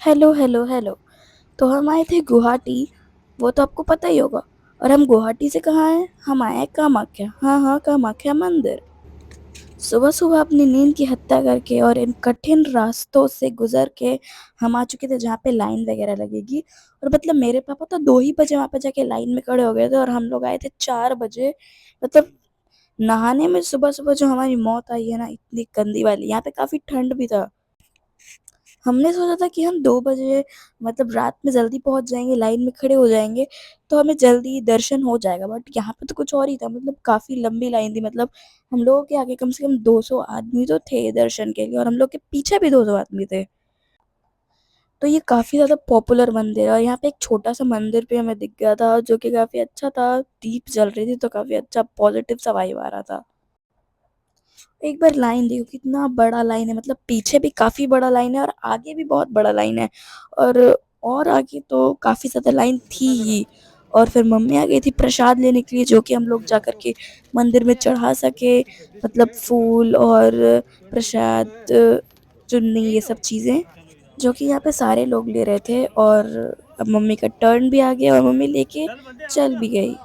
Hello hello hello. तो हम आए थे गुवाहाटी। वो तो आपको पता ही होगा। और हम गुवाहाटी से कहाँ आए? हम आए हैं कामाख्या। हाँ हाँ, कामाख्या मंदिर। सुबह सुबह अपनी नींद की हत्या करके और इन कठिन रास्तों से गुजर के हम आ चुके थे जहाँ पे लाइन वगैरह लगेगी। और मतलब मेरे पापा तो 2 ही बजे वहां पे जाके लाइन में खड़े हो गए थे और हम लोग आए थे 4 बजे। मतलब नहाने में सुबह सुबह जो हमारी मौत आई है ना, इतनी गंदी वाली। यहाँ पे काफी ठंड भी था। हमने सोचा था कि हम 2 बजे मतलब रात में जल्दी पहुंच जाएंगे, लाइन में खड़े हो जाएंगे, तो हमें जल्दी दर्शन हो जाएगा। बट यहाँ पे तो कुछ और ही था। मतलब काफी लंबी लाइन थी। मतलब हम लोगों के आगे कम से कम 200 आदमी तो थे दर्शन के लिए, और हम लोग के पीछे भी 200 आदमी थे। तो ये काफी ज्यादा पॉपुलर मंदिर है। और यहाँ पे एक छोटा सा मंदिर भी हमें दिख गया था जो कि काफी अच्छा था। दीप जल रही थी तो काफी अच्छा पॉजिटिव सा वाइब आ रहा था। एक बार लाइन देखो, कितना बड़ा लाइन है। मतलब पीछे भी काफी बड़ा लाइन है और आगे भी बहुत बड़ा लाइन है। और और आगे तो काफी ज्यादा लाइन थी ही। और फिर मम्मी आ गई थी प्रसाद लेने के लिए, जो कि हम लोग जा करके मंदिर में चढ़ा सके। मतलब फूल और प्रसाद, चुन्नी, ये सब चीजें जो कि यहाँ पे सारे लोग ले रहे थे। और अब मम्मी का टर्न भी आ गया और मम्मी लेके चल भी गई।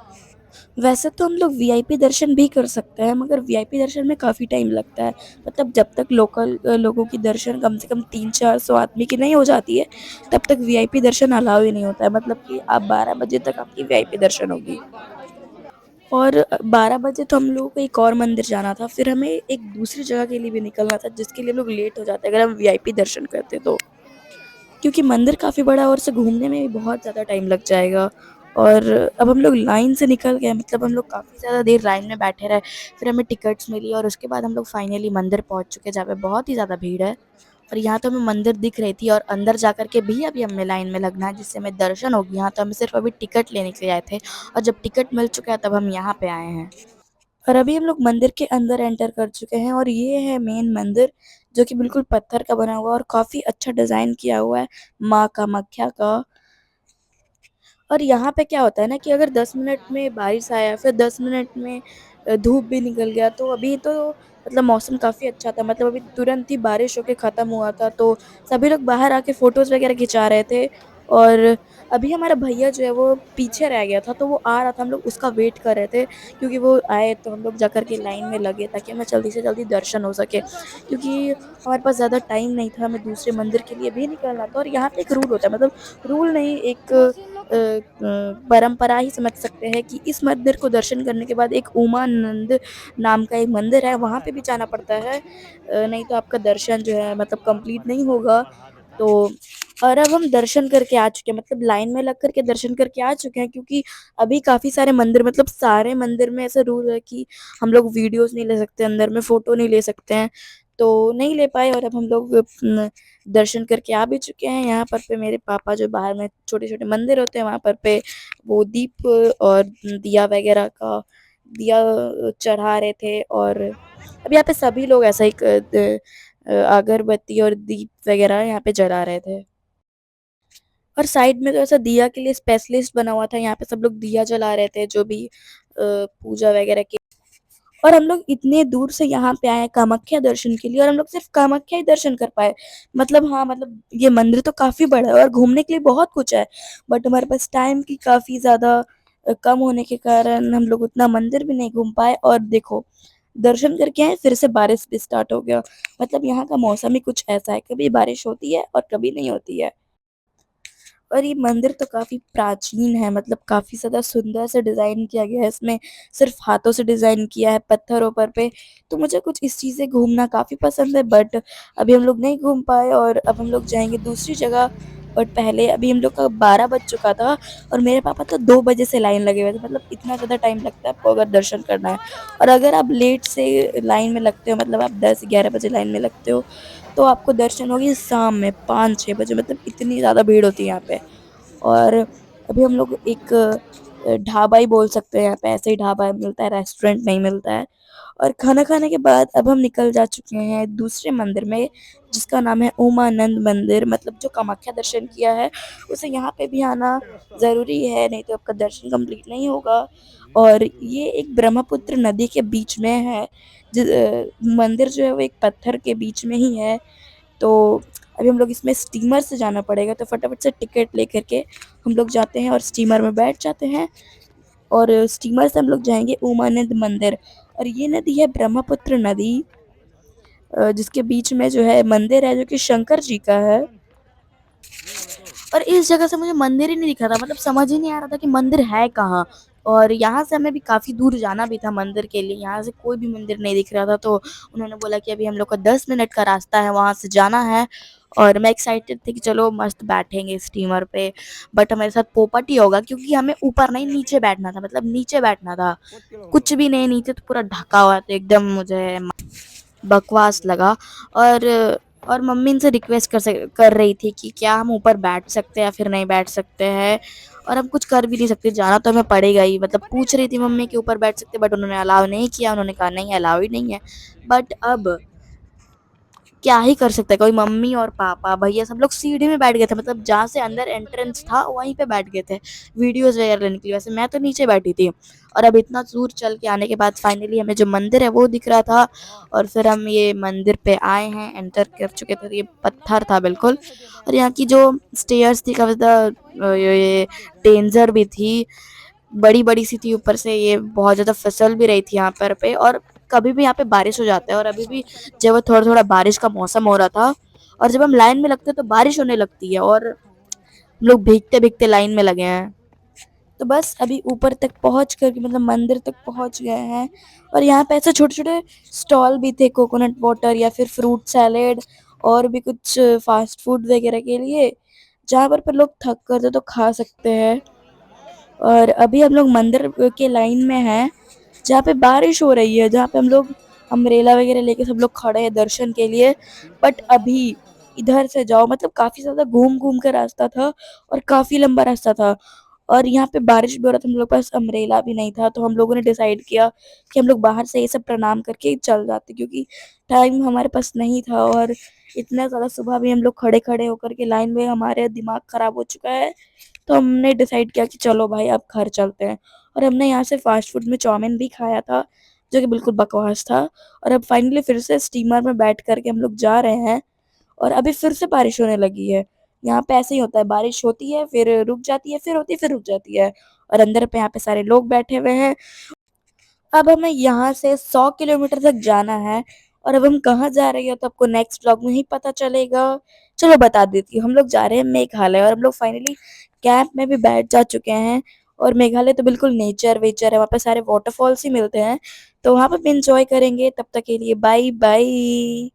वैसे तो हम लोग वीआईपी दर्शन भी कर सकते हैं, मगर वीआईपी दर्शन में काफी टाइम लगता है। मतलब जब तक लोकल लोगों की दर्शन कम से कम 300-400 आदमी की नहीं हो जाती है, तब तक वीआईपी दर्शन अलाउ ही नहीं होता है। मतलब कि आप 12 बजे तक आपकी वीआईपी दर्शन होगी। और 12 बजे तो हम लोगों को एक और मंदिर जाना था। फिर हमें एक दूसरी जगह के लिए भी निकलना था, जिसके लिए लोग लेट हो जाते हैं अगर हम वीआईपी दर्शन करते तो। क्योंकि मंदिर काफी बड़ा है और उसे घूमने में भी बहुत ज्यादा टाइम लग जाएगा। और अब हम लोग लाइन से निकल गए। मतलब हम लोग काफी ज्यादा देर लाइन में बैठे रहे। फिर हमें टिकट्स मिली और उसके बाद हम लोग फाइनली मंदिर पहुंच चुके, जहाँ पे बहुत ही ज्यादा भीड़ है। और यहाँ तो हमें मंदिर दिख रही थी, और अंदर जाकर के भी अभी हमें लाइन में लगना है जिससे हमें दर्शन होगी। यहाँ तो हमें सिर्फ अभी टिकट लेने के लिए आए थे, और जब टिकट मिल चुका है तब हम यहाँ पे आए हैं। और अभी हम लोग मंदिर के अंदर एंटर कर चुके हैं, और ये है मेन मंदिर, जो कि बिल्कुल पत्थर का बना हुआ है और काफी अच्छा डिजाइन किया हुआ है माँ कामाख्या का। और यहाँ पे क्या होता है ना कि अगर 10 मिनट में बारिश आया, फिर 10 मिनट में धूप भी निकल गया। तो अभी तो मतलब मौसम काफी अच्छा था। मतलब अभी तुरंत ही बारिश होके खत्म हुआ था, तो सभी लोग बाहर आके फोटोज वगैरह खिंचा रहे थे। और अभी हमारा भैया जो है वो पीछे रह गया था, तो वो आ रहा था, हम लोग उसका वेट कर रहे थे। क्योंकि वो आए तो हम लोग जाकर के लाइन में लगे, ताकि हमें जल्दी से जल्दी दर्शन हो सके। क्योंकि हमारे पास ज्यादा टाइम नहीं था, हमें दूसरे मंदिर के लिए भी निकलना था। और यहाँ पे एक रूल होता है, मतलब रूल नहीं, एक परंपरा ही समझ सकते हैं कि इस मंदिर को दर्शन करने के बाद एक उमानंद नाम का एक मंदिर है, वहां पे भी जाना पड़ता है। नहीं तो आपका दर्शन जो है मतलब कंप्लीट नहीं होगा। तो और अब हम दर्शन करके आ चुके हैं, मतलब लाइन में लग करके दर्शन करके आ चुके हैं। क्योंकि अभी काफी सारे मंदिर, मतलब सारे मंदिर में ऐसा रूल है कि हम लोग वीडियोस नहीं ले सकते, अंदर में फोटो नहीं ले सकते हैं। तो नहीं ले पाए, और अब हम लोग दर्शन करके आ भी चुके हैं। यहाँ पर पे मेरे पापा जो बाहर में छोटे छोटे मंदिर होते हैं वहां पर पे वो दीप और दिया वगैरह का दिया चढ़ा रहे थे। और अब यहाँ पे सभी लोग ऐसा ही अगरबत्ती और दीप वगैरह यहाँ पे जला रहे थे। और साइड में तो ऐसा दिया के लिए स्पेशलिस्ट बना हुआ था, यहाँ पे सब लोग दिया जला रहे थे, जो भी पूजा वगैरह की। और हम लोग इतने दूर से यहाँ पे आए कामाख्या दर्शन के लिए, और हम लोग सिर्फ कामाख्या ही दर्शन कर पाए। मतलब हाँ, मतलब ये मंदिर तो काफी बड़ा है और घूमने के लिए बहुत कुछ है। बट हमारे पास टाइम की काफी ज्यादा कम होने के कारण हम लोग उतना मंदिर भी नहीं घूम पाए। और देखो, दर्शन करके आए, फिर से बारिश भी स्टार्ट हो गया। मतलब यहाँ का मौसम ही कुछ ऐसा है, कभी बारिश होती है और कभी नहीं होती है। और ये मंदिर तो काफी प्राचीन है, मतलब काफी ज्यादा सुंदर से डिजाइन किया गया है इसमें। सिर्फ हाथों से डिजाइन किया है पत्थरों पर पे। तो मुझे कुछ इस चीज से घूमना काफी पसंद है। बट अभी हम लोग नहीं घूम पाए, और अब हम लोग जाएंगे दूसरी जगह। बट पहले अभी हम लोग का 12 बज चुका था, और मेरे पापा तो 2 बजे से लाइन लगे हुए थे। मतलब इतना ज्यादा टाइम लगता है आपको अगर दर्शन करना है। और अगर आप लेट से लाइन में लगते हो, मतलब आप 10-11 बजे लाइन में लगते हो, तो आपको दर्शन होगी शाम में 5-6 बजे। मतलब इतनी ज्यादा भीड़ होती है यहाँ पे। और अभी हम लोग एक ढाबा ही बोल सकते हैं, यहाँ पे ऐसे ही ढाबा मिलता है, रेस्टोरेंट नहीं मिलता है। और खाना खाने के बाद अब हम निकल जा चुके हैं दूसरे मंदिर में, जिसका नाम है उमानंद मंदिर। मतलब जो कामाख्या दर्शन किया है उसे यहाँ पे भी आना जरूरी है, नहीं तो आपका दर्शन कंप्लीट नहीं होगा। और ये एक ब्रह्मपुत्र नदी के बीच में है। मंदिर जो है वो एक पत्थर के बीच में ही है। तो अभी हम लोग इसमें स्टीमर से जाना पड़ेगा, तो फटाफट से टिकट लेकर के हम लोग जाते हैं और स्टीमर में बैठ जाते हैं। और स्टीमर से हम लोग जाएंगे उमानंद मंदिर। और ये नदी है ब्रह्मपुत्र नदी, जिसके बीच में जो है मंदिर है जो कि शंकर जी का है। और इस जगह से मुझे मंदिर ही नहीं दिख रहा था, मतलब समझ ही नहीं आ रहा था कि मंदिर है कहाँ। और यहाँ से हमें भी काफ़ी दूर जाना भी था मंदिर के लिए, यहाँ से कोई भी मंदिर नहीं दिख रहा था। तो उन्होंने बोला कि अभी हम लोग का 10 मिनट का रास्ता है, वहाँ से जाना है। और मैं एक्साइटेड थी कि चलो मस्त बैठेंगे स्टीमर पे। बट हमारे साथ पोपट ही होगा, क्योंकि हमें ऊपर नहीं नीचे बैठना था, मतलब नीचे बैठना था। कुछ भी नहीं, नीचे तो पूरा ढका हुआ, तो एकदम मुझे बकवास लगा। और और मम्मी इनसे रिक्वेस्ट कर रही थी कि क्या हम ऊपर बैठ सकते हैं या फिर नहीं बैठ सकते हैं। और हम कुछ कर भी नहीं सकते, जाना तो हमें पड़ेगा ही। मतलब पूछ रही थी मम्मी कि ऊपर बैठ सकते, बट उन्होंने अलाउ नहीं किया, उन्होंने कहा नहीं अलाउ ही नहीं है। बट अब क्या ही कर सकते हैं, कोई मम्मी और पापा भैया सब लोग सीढ़ी में बैठ गए थे, मतलब जहाँ से अंदर एंट्रेंस था वहीं पे बैठ गए थे वीडियोस वगैरह लेने के लिए। वैसे मैं तो नीचे बैठी थी। और अब इतना दूर चल के आने के बाद फाइनली हमें जो मंदिर है वो दिख रहा था। और फिर हम ये मंदिर पे आए हैं, एंटर कर चुके थे। तो ये पत्थर था बिल्कुल। और यहाँ की जो स्टेयर्स थी काफी ज्यादा ये डेंजर भी थी, बड़ी बड़ी सी थी। ऊपर से ये बहुत ज्यादा फिसल भी रही थी यहाँ पर पे। और कभी भी यहाँ पे बारिश हो जाता है, और अभी भी जब वो थोड़ा थोड़ा बारिश का मौसम हो रहा था, और जब हम लाइन में लगते हैं तो बारिश होने लगती है, और हम लोग भीगते भीगते लाइन में लगे हैं। तो बस अभी ऊपर तक पहुंच कर के, मतलब मंदिर तक पहुंच गए हैं। और यहाँ पे ऐसे छोटे छोटे स्टॉल भी थे, कोकोनट वाटर या फिर फ्रूट सैलेड और भी कुछ फास्ट फूड वगैरह के लिए, जहाँ पर लोग थक कर तो खा सकते हैं। और अभी हम लोग मंदिर के लाइन में हैं, जहाँ पे बारिश हो रही है, जहाँ पे हम लोग अम्ब्रेला वगैरह लेके सब लोग खड़े हैं दर्शन के लिए। बट अभी इधर से जाओ, मतलब काफी ज्यादा घूम घूम कर रास्ता था, और काफी लंबा रास्ता था। और यहाँ पे बारिश भी हो रहा था, हम लोग के पास अम्ब्रेला भी नहीं था। तो हम लोगों ने डिसाइड किया कि हम लोग बाहर से ये सब प्रणाम करके ही चल जाते, क्योंकि टाइम हमारे पास नहीं था। और इतना ज्यादा सुबह भी हम लोग खड़े खड़े होकर के लाइन में, हमारे दिमाग खराब हो चुका है। तो हमने डिसाइड किया कि चलो भाई अब घर चलते हैं। और हमने यहाँ से फास्ट फूड में चाउमीन भी खाया था, जो कि बिल्कुल बकवास था। और अब फाइनली फिर से स्टीमर में बैठ करके हम लोग जा रहे हैं। और अभी फिर से बारिश होने लगी है। यहाँ पे ऐसे ही होता है, बारिश होती है फिर रुक जाती है, फिर होती है फिर रुक जाती है। और अंदर पे यहाँ पे सारे लोग बैठे हुए हैं। अब हमें यहाँ से 100 किलोमीटर तक जाना है। और अब हम कहाँ जा रहे हैं तो आपको नेक्स्ट व्लॉग में ही पता चलेगा। चलो बता देती हूँ, हम लोग जा रहे हैं मेघालय। और हम लोग फाइनली कैंप में भी बैठ जा चुके हैं। और मेघालय तो बिल्कुल नेचर वेचर है, वहाँ पे सारे वाटरफॉल्स ही मिलते हैं। तो वहाँ पे भी इंजॉय करेंगे। तब तक के लिए बाय बाय।